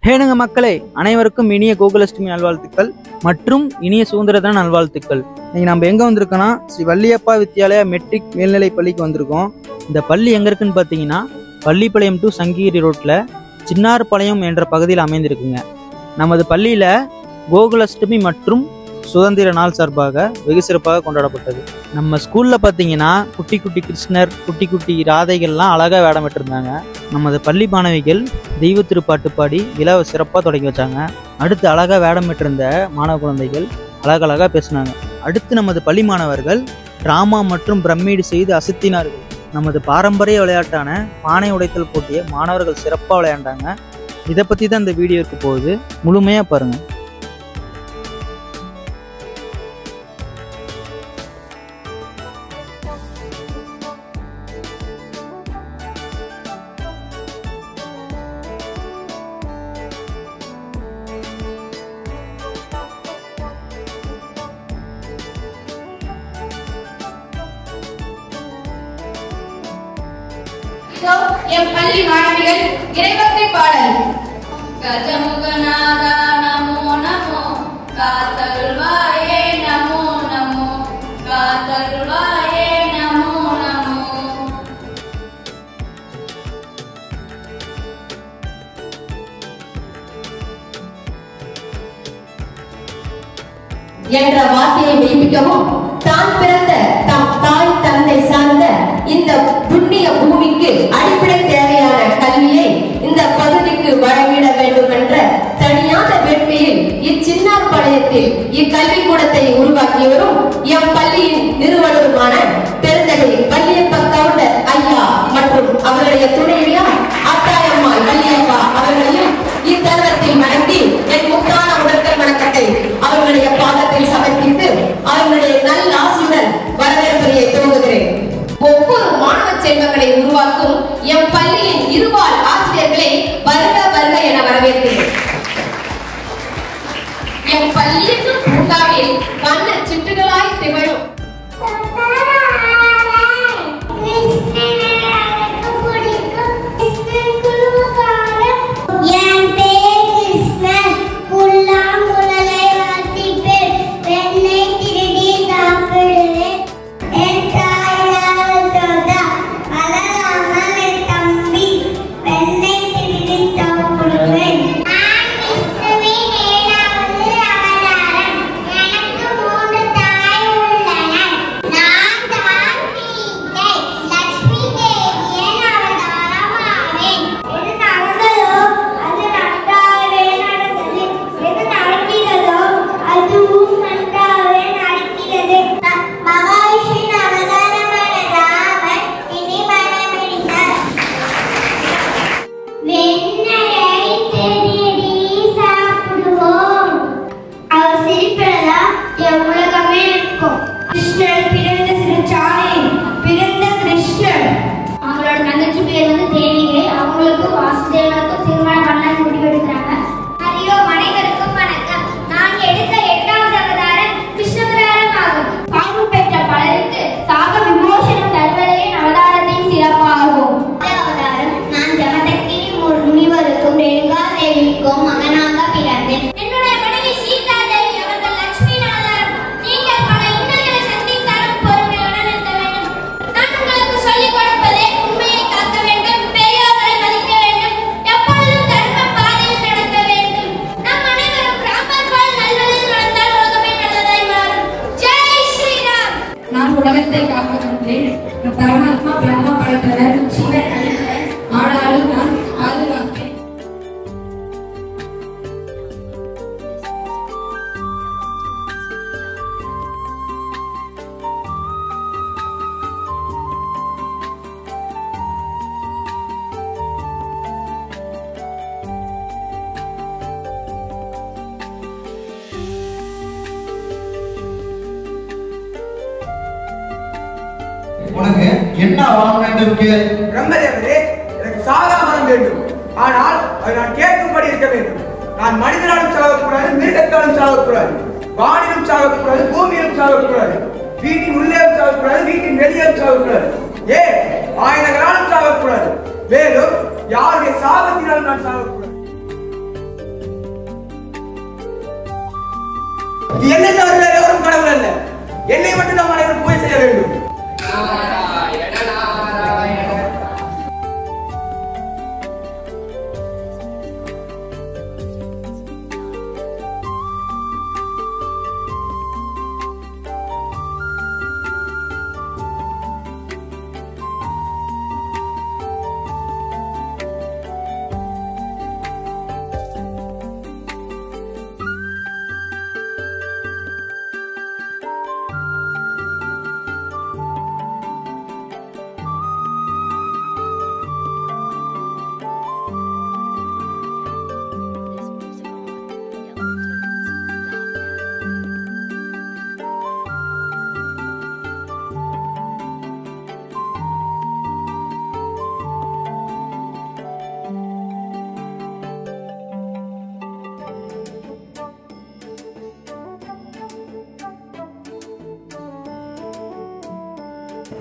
ஹேனுங்க மக்களே, அனைவருக்கும் இனிய கோகுலஷ்டமி நல்வாழ்த்துக்கள் மற்றும் இனிய சுதந்திர தின நல்வாழ்த்துக்கள். இன்னைக்கு நம்ம எங்க வந்திருக்கோம்னா ஸ்ரீ வள்ளியப்பா வித்யாலயா மெட்ரிக் மேல்நிலை பள்ளிக்கு வந்திருக்கோம். இந்த பள்ளி எங்க இருக்குன்னு பார்த்தீங்கன்னா பள்ளிப்பாளையம் டு சங்ககிரி ரோட்ல சின்னார்பாளையம் என்ற பகுதியில் அமைந்திருக்குங்க. நமது பள்ளியில கோகுலஷ்டமி மற்றும் சுதந்திர நாள் சார்பாக வெகு சிறப்பாக கொண்டாடப்பட்டது. நம்ம ஸ்கூல்ல பார்த்தீங்கன்னா குட்டி குட்டி கிருஷ்ணர், குட்டி குட்டி ராதைகள்லாம் அழகா வேடம் விட்டுருந்தாங்க. நமது பள்ளி மாணவிகள் தெய்வ திருப்பாட்டு பாடி விழாவை சிறப்பாக தொடங்கி வச்சாங்க. அடுத்து அழகா வேடம் விட்டிருந்த மாணவ குழந்தைகள் அழகழகா பேசினாங்க. அடுத்து நமது பள்ளி மாணவர்கள் டிராமா மற்றும் பிரம்மீடு செய்து அசத்தினார்கள். நமது பாரம்பரிய விளையாட்டான பானை உடைத்தல் போட்டியை மாணவர்கள் சிறப்பாக விளையாண்டாங்க. இதை பற்றி தான் இந்த வீடியோ இருக்க போகுது, முழுமையாக பாருங்க. என் பள்ளி மாணவிகள் இறைபக்தி பாடல். கஜமுகநாதா நமோ நமோ, காத்தருள்வாயே நமோ நமோ, காத்தருள்வாயே நமோ நமோ என்ற வார்த்தையை மெய்ப்பிக்கவும் தான் பிறந்த தம் தாய் தந்தை சார்ந்த இந்த புண்ணிய பூமிக்கு அடிப்படை தேவையான கல்வியை இந்த பகுதிக்கு வழங்கிட வேண்டும் என்ற தனியான வேட்கையில் இச்சின்னார்பாளையத்தில் இக்கல்விக்கூடத்தை உருவாக்கி வரும் எம் பள்ளியின் நிறுவனருமான பெருந்தகை வள்ளியப்பா கவுண்டர் ஐயா மற்றும் அவருடைய துணைவியார் அத்தாயம்மாள் வள்ளியப்பா அவர்களையும் இத்தருணத்தில் வணங்கி என் முத்தான உடற்கல் வணக்கத்தை அவர்களுடைய பாதத்தில் சமர்ப்பித்து அவர்களுடைய நல்ல ஆசியுடன் வரவேற்புரையை துவங்குகிறேன். ஒவ்வொரு மாணவ செல்வங்களை உருவாக்கும் எம் பள்ளியின் இருபால் ஆசிரியர்களை வருக வருக என வரவேற்கிறேன். எம் பள்ளியின் பூங்காவில் வண்ண சிட்டுகளாய் திகழும் உனக்கு என்ன வாங்கணும் இருக்கு? பிரம்மதேவரே, எனக்கு சாகா வரம் வேண்டும். ஆனால் அது நான் கேட்கும்படி இருக்க வேண்டும். நான் மனிதனாலும் சாகக்கூடாது, மிருகத்தாலும் சாகக்கூடாது, வானிலும் சாகக்கூடாது, பூமியிலும் சாகக்கூடாது, வீட்டின் உள்ளேயும் சாகக்கூடாது, வீட்டின் வெளியேயும் சாகக்கூடாது, ஆயுதங்களாலும் சாகக்கூடாது, மேலும் யாருடைய சாபத்தினாலும் நான் சாகக்கூடாது. என்னை தவிர வேறு எவரும் கடவுள் அல்ல. என்னை மட்டும் நாம் அனைவரும் பூஜை செய்ய வேண்டும்.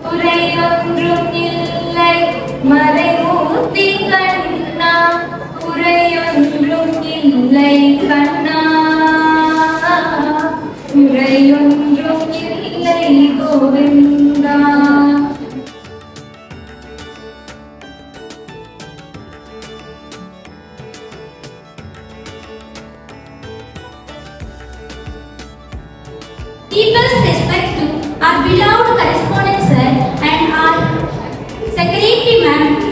குறையொன்றும் இல்லை மறைமூர்த்தி கண்ணா, குறையொன்றும் இல்லை கண்ணா, குறையொன்றும் இல்லை Govinda. People's respect to our beloved correspondent sir and our secretary ma'am